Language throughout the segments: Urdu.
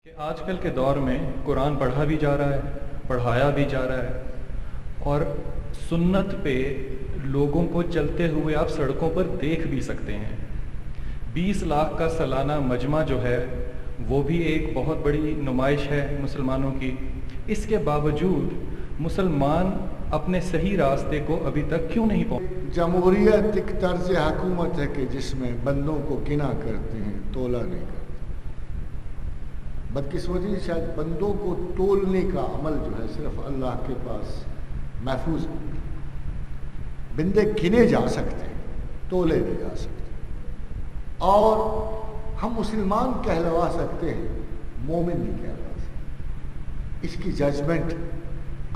کہ آج کل کے دور میں قرآن پڑھا بھی جا رہا ہے، پڑھایا بھی جا رہا ہے، اور سنت پہ لوگوں کو چلتے ہوئے آپ سڑکوں پر دیکھ بھی سکتے ہیں۔ 20 لاکھ کا سالانہ مجمع جو ہے وہ بھی ایک بہت بڑی نمائش ہے مسلمانوں کی۔ اس کے باوجود مسلمان اپنے صحیح راستے کو ابھی تک کیوں نہیں پہنچے؟ جمہوریت ایک طرز حکومت ہے کہ جس میں بندوں کو گنا کرتے ہیں، تولا نہیں کرتے۔ بدقسمتی شاید بندوں کو تولنے کا عمل جو ہے صرف اللہ کے پاس محفوظ ہے۔ بندے گنے جا سکتے ہیں، تولے نہیں جا سکتے، اور ہم مسلمان کہلوا سکتے ہیں، مومن نہیں کہلوا سکتے۔ اس کی ججمنٹ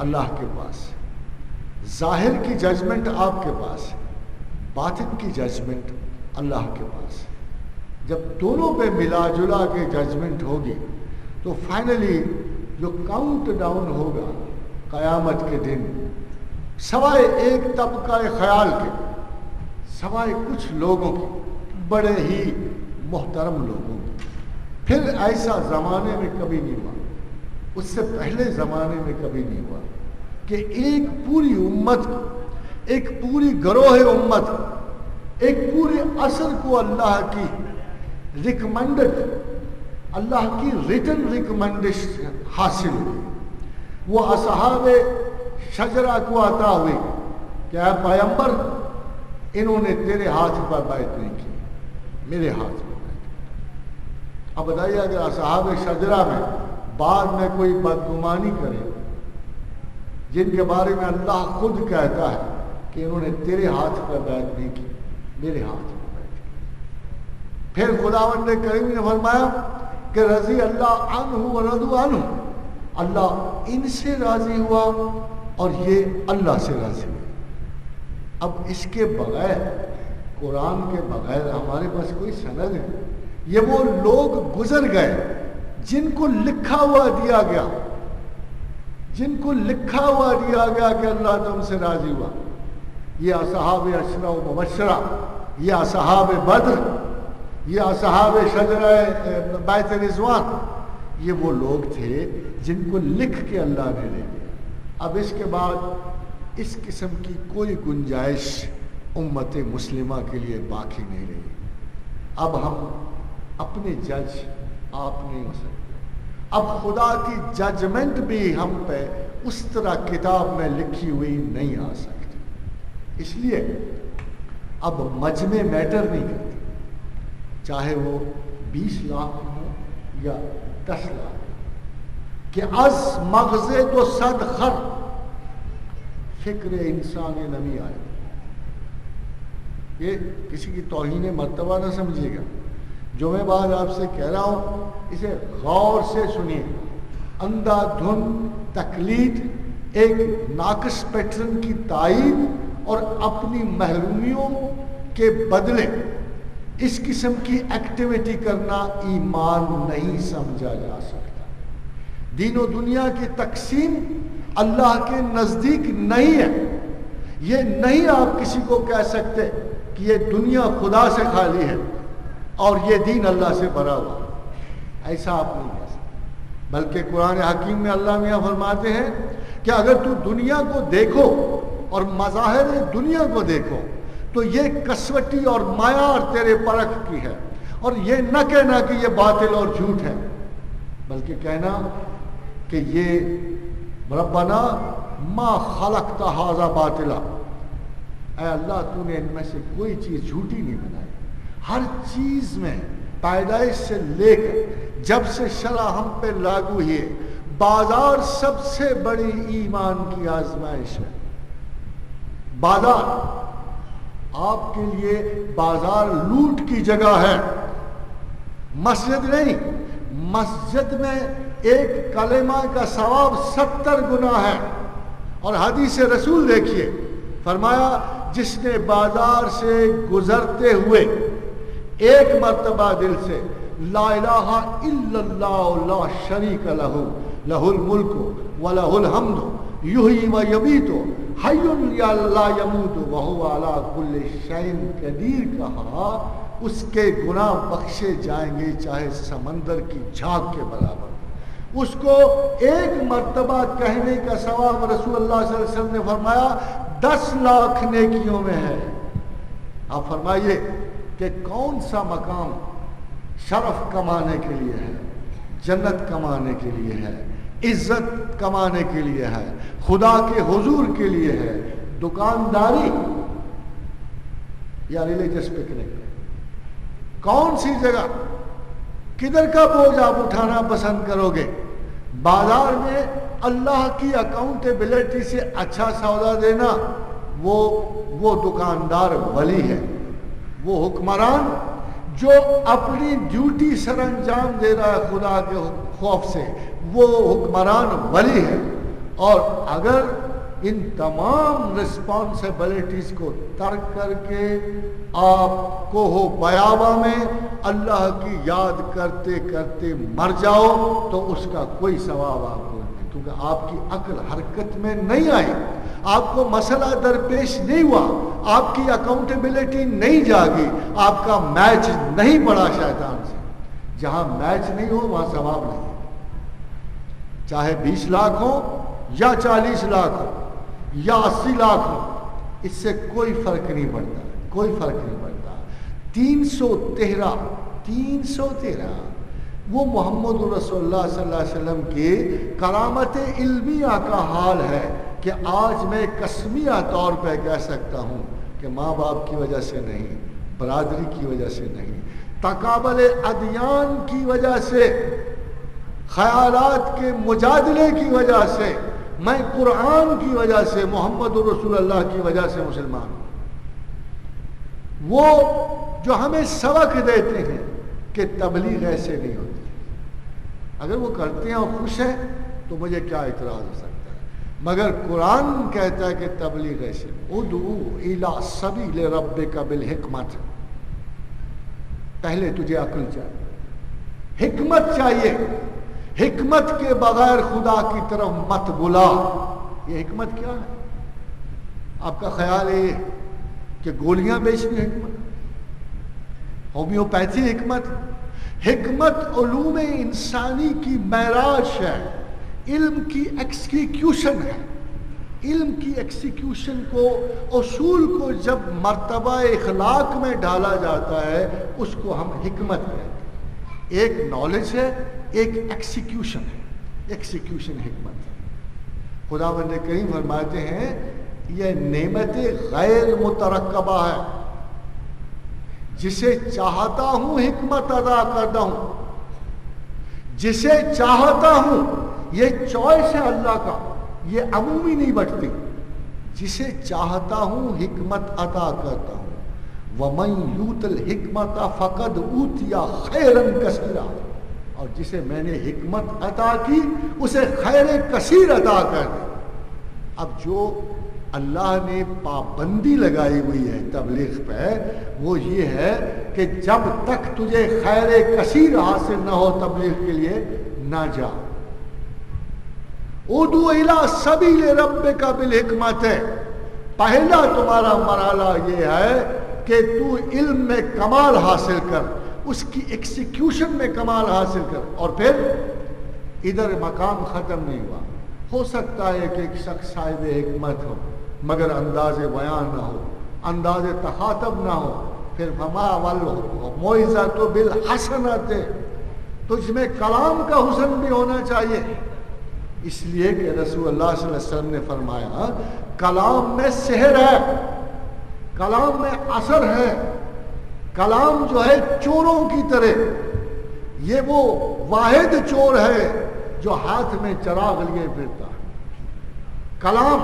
اللہ کے پاس ہے، ظاہر کی ججمنٹ آپ کے پاس ہے، باطن کی ججمنٹ اللہ کے پاس ہے۔ جب دونوں پہ ملا جلا کے ججمنٹ ہوگی تو فائنلی جو کاؤنٹ ڈاؤن ہوگا قیامت کے دن، سوائے ایک طبقہ خیال کے، سوائے کچھ لوگوں کے، بڑے ہی محترم لوگوں کے، پھر ایسا زمانے میں کبھی نہیں ہوا، اس سے پہلے زمانے میں کبھی نہیں ہوا کہ ایک پوری امت، ایک پوری گروہ امت، ایک پورے عصر کو اللہ کی ریکمینڈڈ، اللہ کی ریٹن ریکمنڈیشن حاصل ہوئی، وہ اصحاب شجرہ کو عطا ہوئی کہ اے پیغمبر، انہوں نے تیرے ہاتھ پر بیعت نہیں کی، میرے ہاتھ پر بیعت کی۔ اب بتائیے اگر اصحاب شجرہ میں بعد میں کوئی بدگمانی کرے، جن کے بارے میں اللہ خود کہتا ہے کہ انہوں نے تیرے ہاتھ پر بیعت نہیں کی، میرے ہاتھ پر بیعت کی، پھر خداوند کریم نے فرمایا کہ رضی اللہ عنہ و رضوا عنہ، اللہ ان سے راضی ہوا اور یہ اللہ سے راضی ہوئے۔ اب اس کے بغیر، قرآن کے بغیر ہمارے پاس کوئی سند ہے؟ یہ وہ لوگ گزر گئے جن کو لکھا ہوا دیا گیا، جن کو لکھا ہوا دیا گیا کہ اللہ تم سے راضی ہوا۔ یہ اصحاب عشرہ و مبشرہ، یہ اصحاب بدر، یہ اصحاب شجرہ بیت رضوان، یہ وہ لوگ تھے جن کو لکھ کے اللہ نے دے دیا۔ اب اس کے بعد اس قسم کی کوئی گنجائش امت مسلمہ کے لیے باقی نہیں رہی۔ اب ہم اپنے جج آپ نہیں ہو سکتے، اب خدا کی ججمنٹ بھی ہم پہ اس طرح کتاب میں لکھی ہوئی نہیں آ سکتی۔ اس لیے اب مجمع میٹر نہیں کرتی، چاہے وہ 20 لاکھ ہو یا 10 لاکھ، کہ از مغزے تو صد خر، فکر انسان نمی آئے۔ یہ کسی کی توہین مرتبہ نہ سمجھیے گا، جو میں بات آپ سے کہہ رہا ہوں اسے غور سے سنیے۔ اندھا دھند تقلید، ایک ناقص پیٹرن کی تائید اور اپنی محرومیوں کے بدلے اس قسم کی ایکٹیویٹی کرنا ایمان نہیں سمجھا جا سکتا۔ دین و دنیا کی تقسیم اللہ کے نزدیک نہیں ہے۔ یہ نہیں آپ کسی کو کہہ سکتے کہ یہ دنیا خدا سے خالی ہے اور یہ دین اللہ سے بھرا ہوا، ایسا آپ نہیں کہہ سکتے۔ بلکہ قرآن حکیم میں اللہ میاں فرماتے ہیں کہ اگر تو دنیا کو دیکھو اور مظاہر دنیا کو دیکھو تو یہ کسوٹی اور معیار تیرے پرکھ کی ہے، اور یہ نہ کہنا کہ یہ باطل اور جھوٹ ہے، بلکہ کہنا کہ یہ ربنا ما خلقت ھذا باطلا، اے اللہ تو نے ان میں سے کوئی چیز جھوٹی نہیں بنائی۔ ہر چیز میں پیدائش سے لے کر جب سے شرع ہم پہ لاگو ہوئی، بازار سب سے بڑی ایمان کی آزمائش ہے۔ بازار آپ کے لیے، بازار لوٹ کی جگہ ہے، مسجد نہیں۔ مسجد میں ایک کلمہ کا ثواب 70 گنا ہے، اور حدیث رسول دیکھیے، فرمایا جس نے بازار سے گزرتے ہوئے ایک مرتبہ دل سے لا الہ الا اللہ لا شریک لہ لہ الملک و لہ الحمد یحیی و یمیت حی لا یموت وہو علی کل شیء قدیر کہا، اس کے گناہ بخشے جائیں گے چاہے سمندر کی جھاگ کے برابر۔ اس کو ایک مرتبہ کہنے کا ثواب رسول اللہ صلی اللہ علیہ وسلم نے فرمایا 10 لاکھ نیکیوں میں ہے۔ آپ فرمائیے کہ کون سا مقام شرف کمانے کے لیے ہے، جنت کمانے کے لیے ہے، عزت کمانے کے لیے ہے، خدا کے حضور کے لیے ہے، دکانداری یا ریلیجس پکنک؟ کون سی جگہ، کدھر کا بوجھ آپ اٹھانا پسند کرو گے؟ بازار میں اللہ کی اکاؤنٹیبلٹی سے اچھا سودا دینا، وہ دکاندار ولی ہے، وہ حکمران جو اپنی ڈیوٹی سر انجام دے رہا ہے خدا کے خوف سے، وہ حکمران ولی ہے۔ اور اگر ان تمام رسپانسبلٹیز کو ترک کر کے آپ کو ہو بیابا میں اللہ کی یاد کرتے کرتے مر جاؤ تو اس کا کوئی ثواب آپ کو نہیں، کیونکہ آپ کی عقل حرکت میں نہیں آئی، آپ کو مسئلہ درپیش نہیں ہوا، آپ کی اکاؤنٹیبلٹی نہیں جاگی، آپ کا میچ نہیں پڑا شیطان سے۔ جہاں میچ نہیں ہو وہاں ثواب نہیں، چاہے 20 لاکھ ہو یا 40 لاکھ ہو یا 80 لاکھ ہو، اس سے کوئی فرق نہیں پڑتا، کوئی فرق نہیں پڑتا۔ 313 وہ محمد رسول اللہ صلی اللہ علیہ وسلم کی کرامت علمیہ کا حال ہے کہ آج میں قسمیہ طور پہ کہہ سکتا ہوں کہ ماں باپ کی وجہ سے نہیں، برادری کی وجہ سے نہیں، تقابل ادیان کی وجہ سے، خیالات کے مجادلے کی وجہ سے، میں قرآن کی وجہ سے، محمد رسول اللہ کی وجہ سے مسلمان ہوں۔ وہ جو ہمیں سبق دیتے ہیں کہ تبلیغ ایسے نہیں ہوتی، اگر وہ کرتے ہیں اور خوش ہیں تو مجھے کیا اعتراض ہو سکتا ہے، مگر قرآن کہتا ہے کہ تبلیغ ایسے، ادعو الی سبیل ربک بالحکمت، پہلے تجھے عقل چاہیے، حکمت چاہیے، حکمت کے بغیر خدا کی طرف مت بلا۔ یہ حکمت کیا ہے؟ آپ کا خیال ہے کہ گولیاں بیچنی حکمت، ہومیوپیتھی حکمت؟ حکمت علوم انسانی کی معراج ہے، علم کی ایکسیکیوشن ہے۔ علم کی ایکسیکیوشن کو، اصول کو جب مرتبہ اخلاق میں ڈالا جاتا ہے اس کو ہم حکمت کہتے ہیں۔ ایک نالج ہے، ایک ایکسیکیوشن ہے، ایکسیکیوشن حکمت ہے۔ خداوند کریم فرماتے ہیں یہ نعمت غیر مترکبہ ہے، جسے چاہتا ہوں حکمت ادا کرتا ہوں، جسے چاہتا ہوں، یہ چوائس ہے اللہ کا، یہ عمومی نہیں بٹتی، جسے چاہتا ہوں حکمت عطا کرتا ہوں۔ وَمَن يُؤْتَ الْحِكْمَةَ فَقَدْ أُوتِيَ خَيْرًا كَثِيرًا، اور جسے میں نے حکمت عطا کی اسے خیر کثیر عطا کر دی۔ اب جو اللہ نے پابندی لگائی ہوئی ہے تبلیغ پہ وہ یہ ہے کہ جب تک تجھے خیر کثیر حاصل نہ ہو تبلیغ کے لیے نہ جا۔ ادعو الی سبیل ربک بالحکمت، پہلا تمہارا مرحلہ یہ ہے کہ تو علم میں کمال حاصل کر، اس کی ایکسیکیوشن میں کمال حاصل کر، اور پھر ادھر مقام ختم نہیں ہوا۔ ہو سکتا ہے کہ ایک شخص صاحب حکمت ہو مگر انداز بیان نہ ہو، انداز تخاطب نہ ہو، پھر فما والموعظۃ بالحسنۃ، تو اس میں کلام کا حسن بھی ہونا چاہیے، اس لیے کہ رسول اللہ صلی اللہ علیہ وسلم نے فرمایا کلام میں سحر ہے، کلام میں اثر ہے، کلام جو ہے چوروں کی طرح، یہ وہ واحد چور ہے جو ہاتھ میں چراغ لیے پھرتا ہے۔ کلام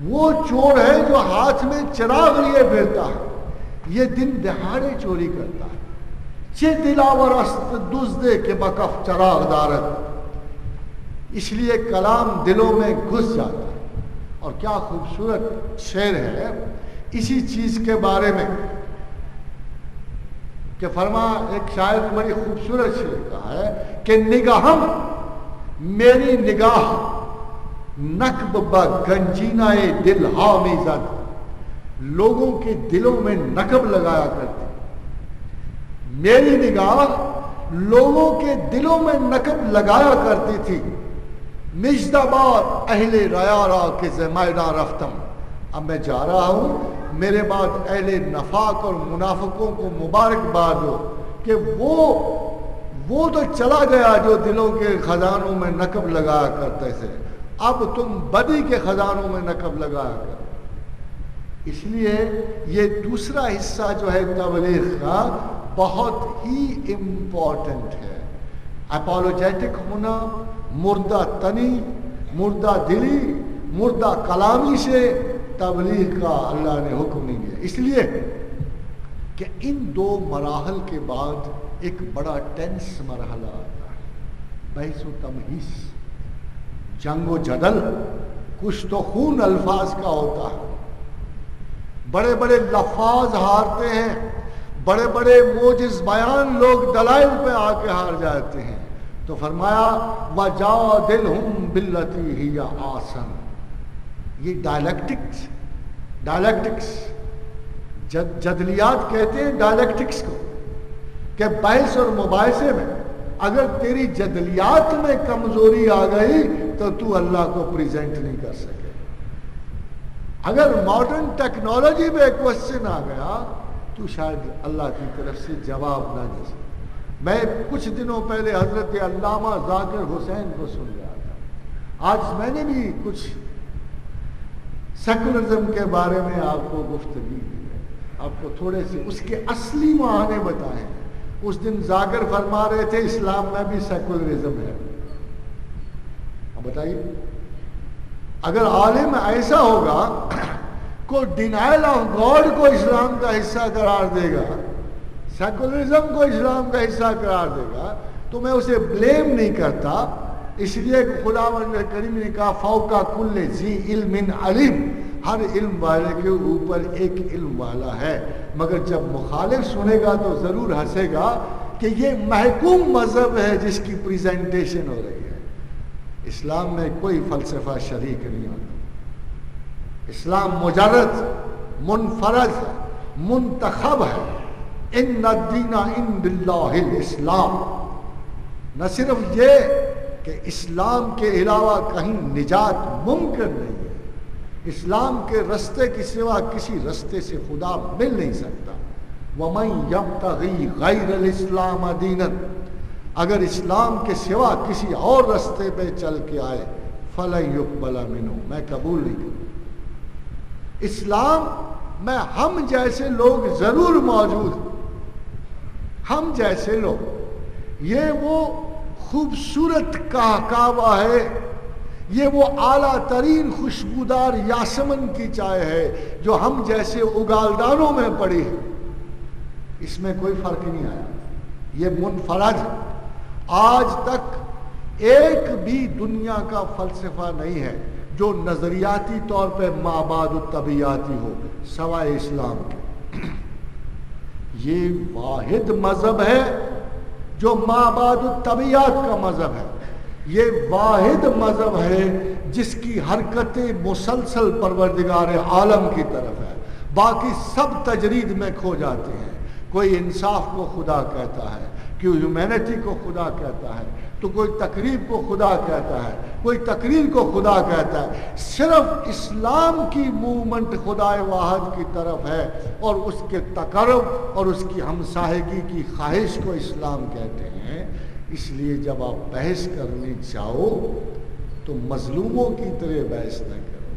وہ چور ہے جو ہاتھ میں چراغ لیے پھرتا ہے، یہ دن دہاڑے چوری کرتا ہے۔ چه دلاور است دزدے کے بکف چراغ دارد، اس لیے کلام دلوں میں گھس جاتا ہے۔ اور کیا خوبصورت شعر ہے اسی چیز کے بارے میں کہ فرما ایک شاعر نے بڑی خوبصورت شعر کہا ہے کہ نگاہم میری نگاہ نقب با گنجینہ دل ہا میں زد، لوگوں کے دلوں میں نقب لگایا کرتی، میری نگاہ لوگوں کے دلوں میں نقب لگایا کرتی تھی. مجدبار اہل ریارا کے زمیدہ رفتم. اب میں جا رہا ہوں، میرے بعد اہل نفاق اور منافقوں کو مبارکباد ہو کہ وہ تو چلا گیا جو دلوں کے خزانوں میں نقب لگایا کرتے تھے، اب تم بدی کے خزانوں میں نقب لگایا کرو. اس لیے یہ دوسرا حصہ جو ہے تبلیغ کا بہت ہی امپورٹنٹ ہے. اپولوجیٹک ہونا، مردہ تنی، مردہ دلی، مردہ کلامی سے تبلیغ کا اللہ نے حکم نہیں دیا. اس لیے کہ ان دو مراحل کے بعد ایک بڑا ٹینس مرحلہ آتا ہے، بحث و تمہیس، جنگ و جدل، کچھ تو خون الفاظ کا ہوتا ہے. بڑے بڑے لفاظ ہارتے ہیں، بڑے بڑے موجز بیان لوگ دلائل پہ آ کے ہار جاتے ہیں. تو فرمایا وَجَادِلْهُمْ بِالَّتِي هِيَ أَحْسَنُ. یہ ڈائلیکٹکس جدلیات کہتے ہیں ڈائلیکٹکس کو، کہ بحث اور مباحثے میں اگر تیری جدلیات میں کمزوری آ گئی تو اللہ کو پریزنٹ نہیں کر سکے. اگر ماڈرن ٹیکنالوجی میں کوشچن آ گیا تو شاید اللہ کی طرف سے جواب نہ دے سکے. میں کچھ دنوں پہلے حضرت علامہ ذاکر حسین کو سن رہا تھا. آج میں نے بھی کچھ سیکولرزم کے بارے میں آپ کو گفتگی کی ہے، آپ کو تھوڑے سے اس کے اصلی معنی بتائے. اس دن ذاکر فرما رہے تھے اسلام میں بھی سیکولرزم ہے. اب بتائیے، اگر عالم ایسا ہوگا کو ڈینائل آف گاڈ کو اسلام کا حصہ قرار دے گا، سیکولرزم کو اسلام کا حصہ قرار دے گا، تو میں اسے بلیم نہیں کرتا. اس لیے کہ خداوند کریم نے کہا فوقا کل ذی علم علیم، ہر علم والے کے اوپر ایک علم والا ہے. مگر جب مخالف سنے گا تو ضرور ہنسے گا کہ یہ محکوم مذہب ہے جس کی پریزنٹیشن ہو رہی ہے. اسلام میں کوئی فلسفہ شریک نہیں ہوتا. اسلام مجرد، منفرد، منتخب ہے. ان الدین عند اللہ الاسلام. نہ صرف یہ کہ اسلام کے علاوہ کہیں نجات ممکن نہیں ہے، اسلام کے رستے کے سوا کسی رستے سے خدا مل نہیں سکتا. وَمَن يَبْتَغِي غَيْرَ الْإِسْلَامَ دِينًا، اگر اسلام کے سوا کسی اور رستے پہ چل کے آئے فَلَن يُقْبَلَ مِنْهُ، میں قبول نہیں کروں. اسلام میں ہم جیسے لوگ ضرور موجود ہیں. ہم جیسے لوگ، یہ وہ خوبصورت کعبہ ہے، یہ وہ اعلیٰ ترین خوشبودار یاسمن کی چائے ہے جو ہم جیسے اگالدانوں میں پڑی ہے. اس میں کوئی فرق نہیں آیا. یہ منفرد. آج تک ایک بھی دنیا کا فلسفہ نہیں ہے جو نظریاتی طور پہ مابعد الطبیعاتی ہو سوائے اسلام کے. یہ واحد مذہب ہے جو مابعد الطبیعات کا مذہب ہے. یہ واحد مذہب ہے جس کی حرکتیں مسلسل پروردگار عالم کی طرف ہے. باقی سب تجرید میں کھو جاتے ہیں. کوئی انصاف کو خدا کہتا ہے، کوئی ہیومینٹی کو خدا کہتا ہے، تو کوئی تقریب کو خدا کہتا ہے، کوئی تقریر کو خدا کہتا ہے. صرف اسلام کی موومنٹ خدا واحد کی طرف ہے اور اس کے تقرب اور اس کی ہمسائیگی کی خواہش کو اسلام کہتے ہیں. اس لیے جب آپ بحث کرنے جاؤ تو مظلوموں کی طرح بحث نہ کرو.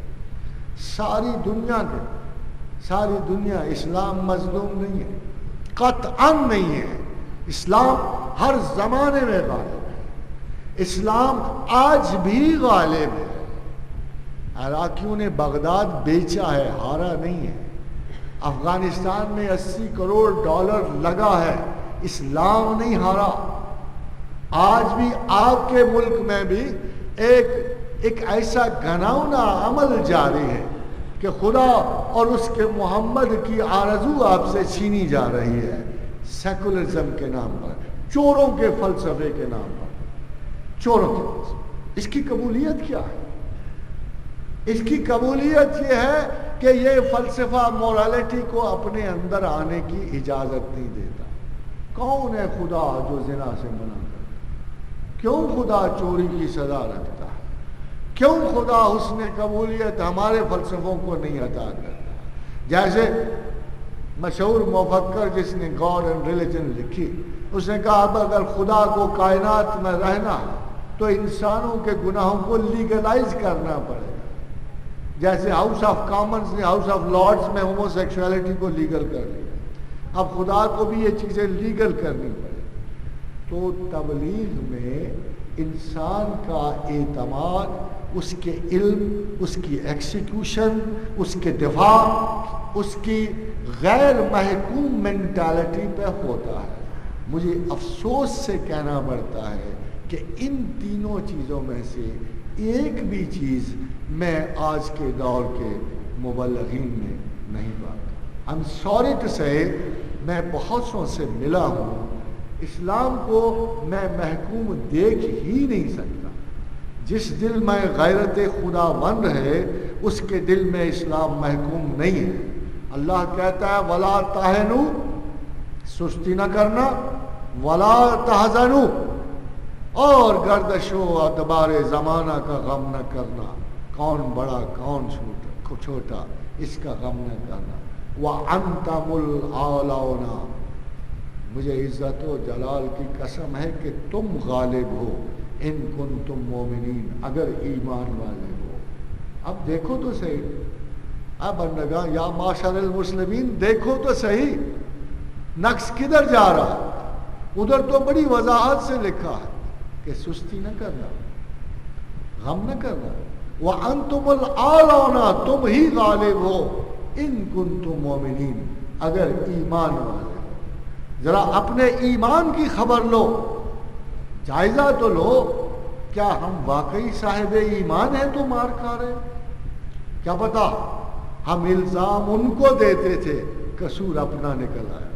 ساری دنیا اسلام مظلوم نہیں ہے، قطعاً نہیں ہے. اسلام ہر زمانے میں غالب ہے. اسلام آج بھی غالب ہے. عراقیوں نے بغداد بیچا ہے، ہارا نہیں ہے. افغانستان میں 80 کروڑ ڈالر لگا ہے، اسلام نہیں ہارا. آج بھی آپ کے ملک میں بھی ایک ایسا گھناؤنا عمل جاری ہے کہ خدا اور اس کے محمد کی آرزو آپ سے چھینی جا رہی ہے سیکولرزم کے نام پر، چوروں کے فلسفے کے نام پر. چوروں کے فلسفے. اس کی قبولیت کیا ہے؟ اس کی قبولیت یہ ہے کہ یہ فلسفہ مورالٹی کو اپنے اندر آنے کی اجازت نہیں دیتا. کون ہے خدا جو زنا سے منع کرتا؟ کیوں خدا چوری کی سزا رکھتا ہے؟ کیوں خدا حسن قبولیت ہمارے فلسفوں کو نہیں عطا کرتا؟ جیسے مشہور مفکر جس نے گاڈ اینڈ ریلیجن لکھی، اس نے کہا اب اگر خدا کو کائنات میں رہنا تو انسانوں کے گناہوں کو لیگلائز کرنا پڑے گا، جیسے ہاؤس آف کامنز نے ہاؤس آف لارڈز میں ہومو سیکشولیٹی کو لیگل کر لیا، اب خدا کو بھی یہ چیزیں لیگل کرنی پڑے۔ تو تبلیغ میں انسان کا اعتماد اس کے علم، اس کی ایکسیکیوشن، اس کے دفاع، اس کی غیر محکوم مینٹالٹی پہ ہوتا ہے۔ مجھے افسوس سے کہنا پڑتا ہے کہ ان تینوں چیزوں میں سے ایک بھی چیز میں آج کے دور کے مبلغین میں نہیں پاتا۔ I'm sorry to say، میں بہت سو سے ملا ہوں، اسلام کو میں محکوم دیکھ ہی نہیں سکتا۔ جس دل میں غیرت خدا بن رہے اس کے دل میں اسلام محکوم نہیں ہے۔ اللہ کہتا ہے وَلَا تَهِنُوا، سستی نہ کرنا، وَلَا تَحْزَنُوا، اور گردش و ادبار زمانہ کا غم نہ کرنا، کون بڑا کون چھوٹا اس کا غم نہ کرنا۔ وَأَنْتُمُ الْأَعْلَوْنَ، مجھے عزت و جلال کی قسم ہے کہ تم غالب ہو، ان کنتم مومنین، اگر ایمان والے ہو۔ اب دیکھو تو صحیح، اب بندگاں یا معاشر المسلمین دیکھو تو صحیح، نقص کدھر جا رہا ہے؟ ادھر تو بڑی وضاحت سے لکھا ہے کہ سستی نہ کرنا، غم نہ کرنا، وَأَنْتُمُ الْأَعْلَوْنَ، تم ہی غالب ہو، ان کنتم مومنین، اگر ایمان والے ہو۔ ذرا اپنے ایمان کی خبر لو، جائزہ تو لو، کیا ہم واقعی صاحب ایمان ہیں تو مار کھا رہے؟ کیا پتا ہم الزام ان کو دیتے تھے، قصور اپنا نکل آیا۔